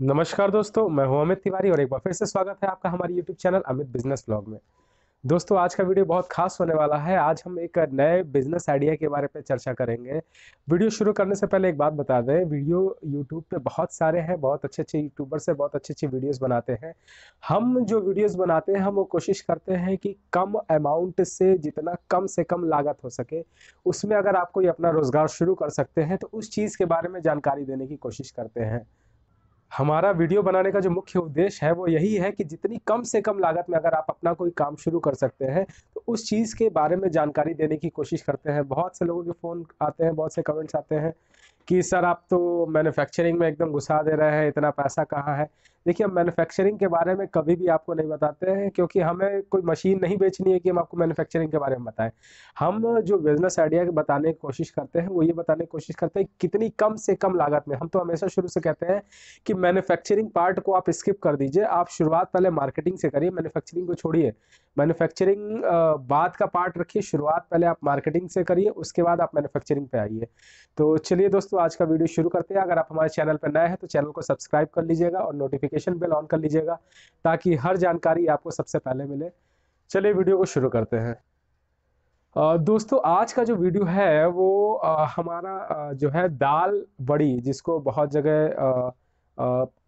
नमस्कार दोस्तों, मैं हूं अमित तिवारी और एक बार फिर से स्वागत है आपका हमारे YouTube channel Amit business blog में। दोस्तों, आज का वीडियो बहुत खास होने वाला है। आज हम एक नए बिजनेस आइडिया के बारे में चर्चा करेंगे। वीडियो शुरू करने से पहले एक बात बता दें, वीडियो YouTube पे बहुत सारे हैं, बहुत अच्छे-अच्छे यूट्यूबर्स हैं, बहुत अच्छी-अच्छी वीडियोस बनाते हैं। हम जो वीडियोस बनाते हैं, हम वो कोशिश करते हैं कि कम अमाउंट से जितना कम से कम लागत हो सके, उसमें अगर आप कोई अपना रोज़गार शुरू कर सकते हैं, तो उस चीज़ के बारे में जानकारी देने की कोशिश करते हैं। हमारा वीडियो बनाने का जो मुख्य उद्देश्य है वो यही है कि जितनी कम से कम लागत में अगर आप अपना कोई काम शुरू कर सकते हैं तो उस चीज़ के बारे में जानकारी देने की कोशिश करते हैं। बहुत से लोगों के फ़ोन आते हैं, बहुत से कमेंट्स आते हैं कि सर आप तो मैन्युफैक्चरिंग में एकदम घुसा दे रहे हैं, इतना पैसा कहाँ है। देखिए, हम मैन्युफैक्चरिंग के बारे में कभी भी आपको नहीं बताते हैं, क्योंकि हमें कोई मशीन नहीं बेचनी है कि हम आपको मैन्युफैक्चरिंग के बारे में बताएं। हम जो बिजनेस आइडिया बताने की कोशिश करते हैं वो ये बताने की कोशिश करते हैं कितनी कम से कम लागत में। हम तो हमेशा शुरू से कहते हैं कि मैन्युफैक्चरिंग पार्ट को आप स्किप कर दीजिए, आप शुरुआत पहले मार्केटिंग से करिए, मैन्युफैक्चरिंग को छोड़िए। मैन्युफैक्चरिंग बाद का पार्ट रखिए, शुरुआत पहले आप मार्केटिंग से करिए, उसके बाद आप मैन्युफैक्चरिंग पे आइए। तो चलिए दोस्तों, आज का वीडियो शुरू करते हैं। अगर आप हमारे चैनल पर नए हैं तो चैनल को सब्सक्राइब कर लीजिएगा और नोटिफिकेशन बेल ऑन कर लीजिएगा, ताकि हर जानकारी आपको सबसे पहले मिले। चलिए वीडियो को शुरू करते हैं। दोस्तों, आज का जो वीडियो है वो हमारा जो है दाल बड़ी, जिसको बहुत जगह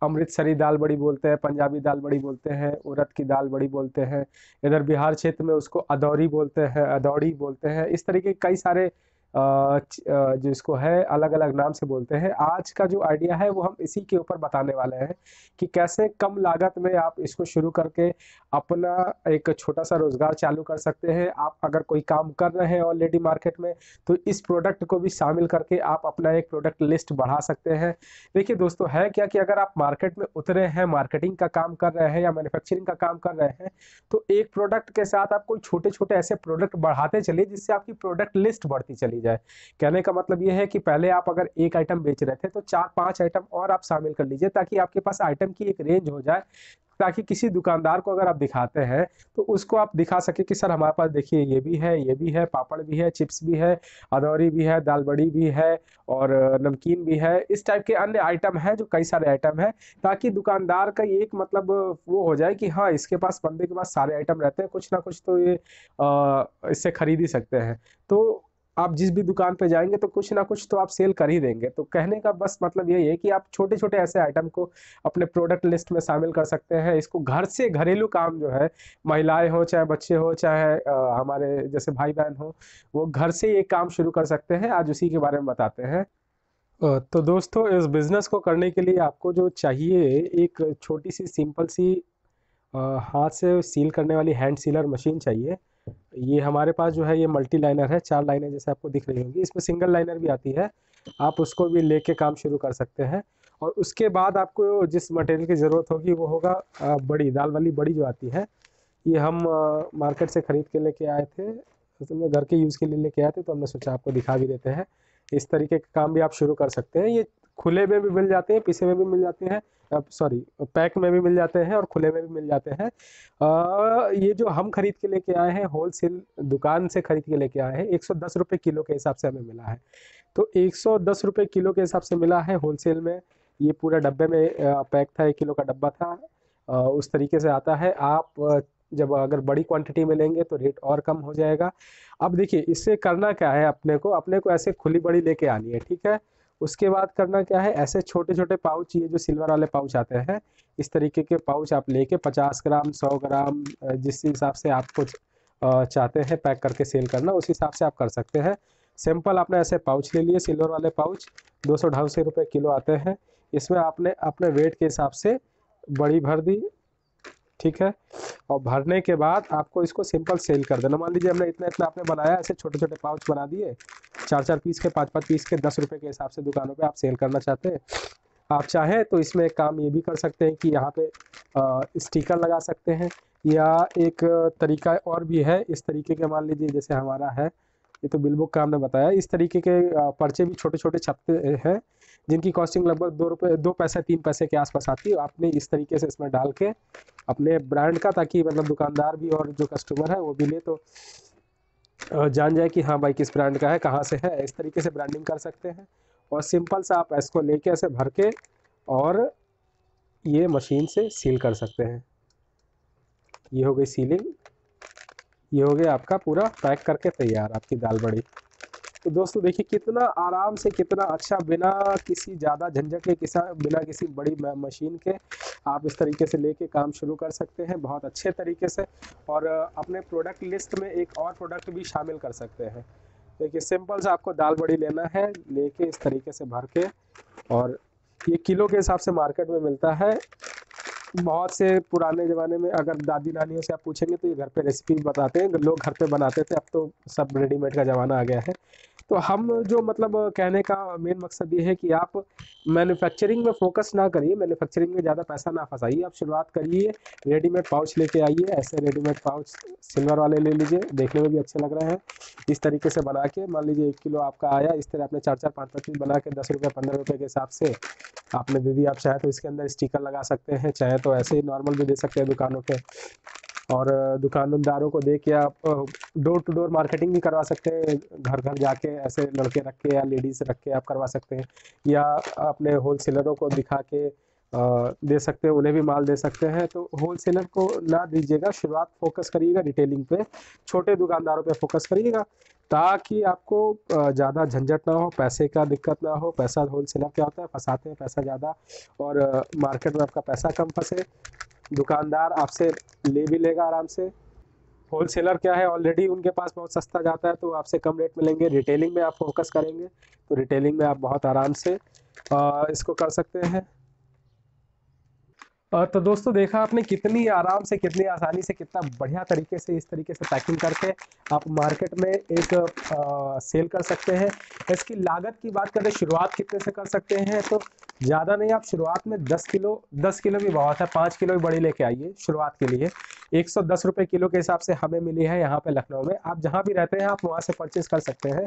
अमृतसरी दाल बड़ी बोलते हैं, पंजाबी दाल बड़ी बोलते हैं, उड़द की दाल बड़ी बोलते हैं। इधर बिहार क्षेत्र में उसको अदौरी बोलते हैं, अदौड़ी बोलते हैं। इस तरीके के कई सारे जिसको है अलग अलग नाम से बोलते हैं। आज का जो आइडिया है वो हम इसी के ऊपर बताने वाले हैं कि कैसे कम लागत में आप इसको शुरू करके अपना एक छोटा सा रोजगार चालू कर सकते हैं। आप अगर कोई काम कर रहे हैं ऑलरेडी मार्केट में, तो इस प्रोडक्ट को भी शामिल करके आप अपना एक प्रोडक्ट लिस्ट बढ़ा सकते हैं। देखिए दोस्तों, है क्या कि अगर आप मार्केट में उतरे हैं, मार्केटिंग का काम कर रहे हैं या मैन्युफैक्चरिंग का काम कर रहे हैं, तो एक प्रोडक्ट के साथ आप कोई छोटे छोटे ऐसे प्रोडक्ट बढ़ाते चलिए जिससे आपकी प्रोडक्ट लिस्ट बढ़ती चली जाए। कहने का मतलब ये है कि पहले आप अगर एक आइटम बेच रहे थे तो 4-5 आइटम और आप शामिल कर लीजिए, ताकि आपके पास आइटम की एक रेंज हो जाए। ताकि किसी दुकानदार को अगर आप दिखाते हैं तो उसको आप दिखा सके कि सर हमारे पास देखिए ये भी है, ये भी है, पापड़ भी है, चिप्स भी है, अदौरी भी है, दाल बड़ी भी है और नमकीन भी है। इस टाइप के अन्य आइटम है, जो कई सारे आइटम है, ताकि दुकानदार का एक मतलब वो हो जाए कि हाँ, इसके पास, बंदे के पास सारे आइटम रहते हैं, कुछ ना कुछ तो ये इससे खरीद ही सकते हैं। तो आप जिस भी दुकान पे जाएंगे तो कुछ ना कुछ तो आप सेल कर ही देंगे। तो कहने का बस मतलब यही है कि आप छोटे छोटे ऐसे आइटम को अपने प्रोडक्ट लिस्ट में शामिल कर सकते हैं। इसको घर से घरेलू काम जो है, महिलाएं हो चाहे बच्चे हो चाहे हमारे जैसे भाई बहन हो, वो घर से ये काम शुरू कर सकते हैं। आज उसी के बारे में बताते हैं। तो दोस्तों, इस बिजनेस को करने के लिए आपको जो चाहिए, एक छोटी सी सिंपल सी हाथ से सील करने वाली हैंड सीलर मशीन चाहिए। ये हमारे पास जो है ये मल्टी लाइनर है, 4 लाइनें जैसे आपको दिख रही होंगी। इसमें सिंगल लाइनर भी आती है, आप उसको भी लेके काम शुरू कर सकते हैं। और उसके बाद आपको जिस मटेरियल की ज़रूरत होगी वो होगा बड़ी, दाल वाली बड़ी जो आती है। ये हम मार्केट से ख़रीद के लेके आए थे, असल में घर के यूज़ के लिए लेके आए थे, तो हमने सोचा आपको दिखा भी देते हैं। इस तरीके का काम भी आप शुरू कर सकते हैं। ये खुले में भी मिल जाते हैं, पिसे में भी मिल जाते हैं, सॉरी, पैक में भी मिल जाते हैं और खुले में भी मिल जाते हैं। ये जो हम खरीद के लेके आए हैं, होलसेल दुकान से खरीद के लेके आए हैं, 110 रुपये किलो के हिसाब से हमें मिला है। तो 110 रुपये किलो के हिसाब से मिला है होलसेल में। ये पूरा डब्बे में पैक था, 1 किलो का डब्बा था। उस तरीके से आता है। आप जब अगर बड़ी क्वांटिटी में लेंगे तो रेट और कम हो जाएगा। अब देखिए, इससे करना क्या है, अपने को ऐसे खुली बड़ी लेके आनी है, ठीक है। उसके बाद करना क्या है, ऐसे छोटे छोटे पाउच, ये जो सिल्वर वाले पाउच आते हैं, इस तरीके के पाउच आप लेके 50 ग्राम, 100 ग्राम, जिस हिसाब से आपको चाहते हैं पैक करके सेल करना, उस हिसाब से आप कर सकते हैं। सिंपल आपने ऐसे पाउच ले लिए, सिल्वर वाले पाउच, 200-250 रुपये किलो आते हैं। इसमें आपने अपने वेट के हिसाब से बड़ी भर दी, ठीक है। और भरने के बाद आपको इसको सिंपल सेल कर देना। मान लीजिए हमने इतना इतना आपने बनाया, ऐसे छोटे छोटे पाउच बना दिए, 4-4 पीस के, 5-5 पीस के, 10 रुपये के हिसाब से दुकानों पे आप सेल करना चाहते हैं। आप चाहें तो इसमें एक काम ये भी कर सकते हैं कि यहाँ पे स्टिकर लगा सकते हैं, या एक तरीका और भी है। इस तरीके के, मान लीजिए जैसे हमारा है, ये तो बिल बुक का हमने बताया, इस तरीके के पर्चे भी छोटे छोटे छपते हैं, जिनकी कॉस्टिंग लगभग 2 रुपये, 2 पैसे, 3 पैसे के आसपास आती है। आपने इस तरीके से इसमें डाल के अपने ब्रांड का, ताकि मतलब दुकानदार भी और जो कस्टमर है वो भी ले तो जान जाए कि हाँ भाई किस ब्रांड का है, कहाँ से है। इस तरीके से ब्रांडिंग कर सकते हैं। और सिंपल सा आप इसको लेके ऐसे भर के और ये मशीन से सील कर सकते हैं। ये हो गई सीलिंग, ये हो गया आपका पूरा पैक करके तैयार आपकी दाल बड़ी। तो दोस्तों देखिए कितना आराम से, कितना अच्छा, बिना किसी ज़्यादा झंझट के, बिना किसी बड़ी मशीन के आप इस तरीके से लेके काम शुरू कर सकते हैं बहुत अच्छे तरीके से। और अपने प्रोडक्ट लिस्ट में एक और प्रोडक्ट भी शामिल कर सकते हैं। देखिए सिंपल से आपको दाल बड़ी लेना है, लेके इस तरीके से भर के, और ये किलो के हिसाब से मार्केट में मिलता है। बहुत से पुराने ज़माने में अगर दादी नानियों से आप पूछेंगे तो ये घर पे रेसिपी बताते हैं, लोग घर पे बनाते थे, अब तो सब रेडीमेड का ज़माना आ गया है। तो हम जो मतलब कहने का मेन मकसद ये है कि आप मैन्युफैक्चरिंग में फोकस ना करिए, मैन्युफैक्चरिंग में ज़्यादा पैसा ना फंसाइए। आप शुरुआत करिए, रेडीमेड पाउच लेके आइए, ऐसे रेडीमेड पाउच सिल्वर वाले ले लीजिए, देखने में भी अच्छे लग रहे हैं। इस तरीके से बना के, मान लीजिए 1 किलो आपका आया, इस तरह आपने 4-4, 5-5 पीस बना के 10 रुपये 15 रुपये के हिसाब से आपने दे दी। आप चाहे तो इसके अंदर स्टिकर लगा सकते हैं, चाहे तो ऐसे ही नॉर्मल भी दे सकते हैं दुकानों पे। और दुकानदारों को दे के आप डोर टू डोर मार्केटिंग भी करवा सकते हैं, घर घर जाके ऐसे लड़के रख के या लेडीज़ रख के आप करवा सकते हैं, या अपने होलसेलरों को दिखा के दे सकते हैं, उन्हें भी माल दे सकते हैं। तो होलसेलर को ना दीजिएगा, शुरुआत फोकस करिएगा रिटेलिंग पे, छोटे दुकानदारों पे फोकस करिएगा, ताकि आपको ज़्यादा झंझट ना हो, पैसे का दिक्कत ना हो। पैसा होलसेलर क्या होता है, फंसाते हैं पैसा ज़्यादा, और मार्केट में आपका पैसा कम फंसे, दुकानदार आपसे ले भी लेगा आराम से। होलसेलर क्या है, ऑलरेडी उनके पास बहुत सस्ता जाता है तो आपसे कम रेट में लेंगे। रिटेलिंग में आप फोकस करेंगे तो रिटेलिंग में आप बहुत आराम से इसको कर सकते हैं। तो दोस्तों देखा आपने कितनी आराम से, कितनी आसानी से, कितना बढ़िया तरीके से इस तरीके से पैकिंग करके आप मार्केट में एक सेल कर सकते हैं। इसकी लागत की बात करें, शुरुआत कितने से कर सकते हैं, तो ज़्यादा नहीं, आप शुरुआत में 10 किलो भी बहुत है, 5 किलो भी बड़ी लेके आइए शुरुआत के लिए। 110 रुपये किलो के हिसाब से हमें मिली है यहाँ पे लखनऊ में। आप जहाँ भी रहते हैं आप वहाँ से परचेज कर सकते हैं।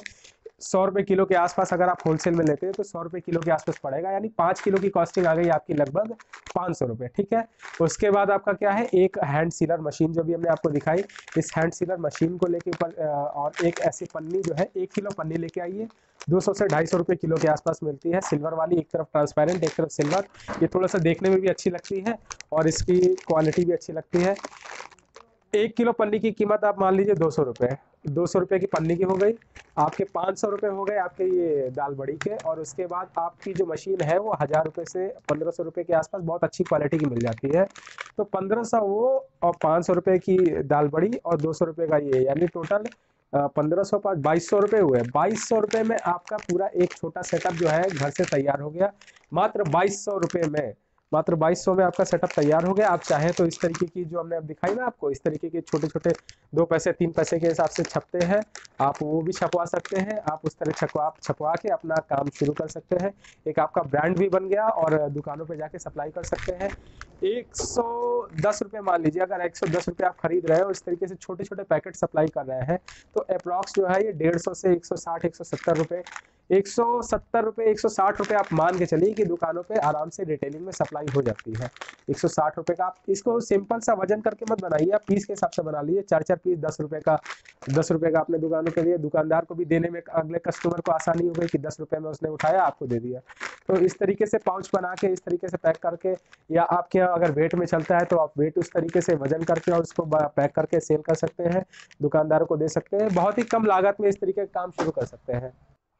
100 रुपये किलो के आसपास अगर आप होलसेल में लेते हैं तो 100 रुपये किलो के आसपास पड़ेगा, यानी 5 किलो की कॉस्टिंग आ गई आपकी लगभग 500 रुपये। ठीक है, उसके बाद आपका क्या है, एक हैंड सीलर मशीन जो भी हमने आपको दिखाई, इस हैंड सीलर मशीन को लेके और एक ऐसी पन्नी जो है 1 किलो पन्नी लेके आइए। 200 से 250 रुपये किलो के आसपास मिलती है, सिल्वर वाली, एक तरफ ट्रांसपेरेंट एक तरफ सिल्वर। ये थोड़ा सा देखने में भी अच्छी लगती है और इसकी क्वालिटी भी अच्छी लगती है। 1 किलो पन्नी की कीमत आप मान लीजिए 200 रुपये, 200 रुपये की पन्नी की हो गई, आपके 500 रुपये हो गए आपके ये दाल बड़ी के। और उसके बाद आपकी जो मशीन है वो 1000 रुपये से 1500 रुपये के आसपास बहुत अच्छी क्वालिटी की मिल जाती है। तो 1500 वो और 500 रुपये की दाल बड़ी और 200 रुपये का ये, यानी टोटल 1500 पर 2200 रुपये हुए। 2200 रुपये में आपका पूरा एक छोटा सेटअप जो है घर से तैयार हो गया, मात्र 2200 रुपये में, मात्र 2200 में आपका सेटअप तैयार हो गया। आप चाहें तो इस तरीके की जो हमने अब दिखाई ना आपको, इस तरीके के छोटे छोटे 2 पैसे 3 पैसे के हिसाब से छपते हैं, आप वो भी छपवा सकते हैं। आप उस तरह छपवा के अपना काम शुरू कर सकते हैं, एक आपका ब्रांड भी बन गया और दुकानों पे जाके सप्लाई कर सकते हैं। 110 रुपये मान लीजिए, अगर 110 रुपये आप खरीद रहे हो, इस तरीके से छोटे छोटे पैकेट सप्लाई कर रहे हैं, तो अप्रॉक्स जो है ये 150 से 160 170 रुपये, 170 रुपये 160 रुपये आप मान के चलिए कि दुकानों पे आराम से रिटेलिंग में सप्लाई हो जाती है। 160 रुपये का आप इसको सिंपल सा वजन करके मत बनाइए, आप पीस के हिसाब से बना लीजिए। 4-4 पीस 10 रुपये का, 10 रुपये का आपने दुकानों के लिए, दुकानदार को भी देने में अगले कस्टमर को आसानी हो गई कि 10 रुपये में उसने उठाया आपको दे दिया। तो इस तरीके से पाउच बना के इस तरीके से पैक करके, या आपके यहाँ अगर वेट में चलता है तो आप वेट उस तरीके से वजन करके और उसको पैक करके सेल कर सकते हैं, दुकानदारों को दे सकते हैं। बहुत ही कम लागत में इस तरीके का काम शुरू कर सकते हैं।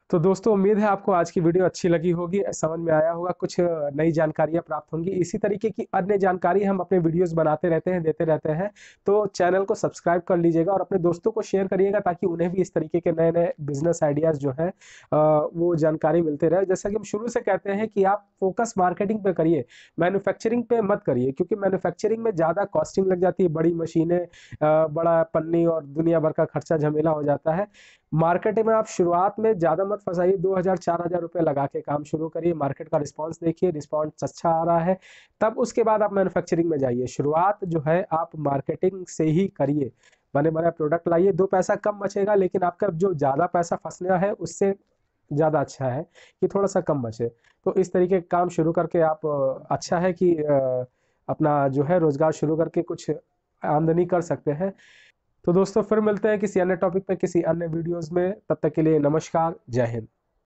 तो दोस्तों उम्मीद है आपको आज की वीडियो अच्छी लगी होगी, समझ में आया होगा, कुछ नई जानकारियां प्राप्त होंगी। इसी तरीके की अन्य जानकारी हम अपने वीडियोस बनाते रहते हैं, देते रहते हैं, तो चैनल को सब्सक्राइब कर लीजिएगा और अपने दोस्तों को शेयर करिएगा ताकि उन्हें भी इस तरीके के नए नए बिजनेस आइडियाज़ जो हैं वो जानकारी मिलते रहे। जैसा कि हम शुरू से कहते हैं कि आप फोकस मार्केटिंग पे करिए, मैन्युफैक्चरिंग पे मत करिए, क्योंकि मैन्युफैक्चरिंग में ज़्यादा कॉस्टिंग लग जाती है, बड़ी मशीनें, बड़ा पन्नी और दुनिया भर का खर्चा झमेला हो जाता है। मार्केटिंग में आप शुरुआत में ज़्यादा मत फंसाइए, 2000-4000 रुपये लगा के काम शुरू करिए, मार्केट का रिस्पांस देखिए, रिस्पांस अच्छा आ रहा है, तब उसके बाद आप मैन्युफैक्चरिंग में जाइए। शुरुआत जो है आप मार्केटिंग से ही करिए, बने बनाए प्रोडक्ट लाइए, 2 पैसा कम बचेगा, लेकिन आपका जो ज़्यादा पैसा फंसना है उससे ज़्यादा अच्छा है कि थोड़ा सा कम बचे। तो इस तरीके का काम शुरू करके आप अच्छा है कि अपना जो है रोज़गार शुरू करके कुछ आमदनी कर सकते हैं। तो दोस्तों फिर मिलते हैं किसी अन्य टॉपिक पे, किसी अन्य वीडियोस में, तब तक के लिए नमस्कार, जय हिंद।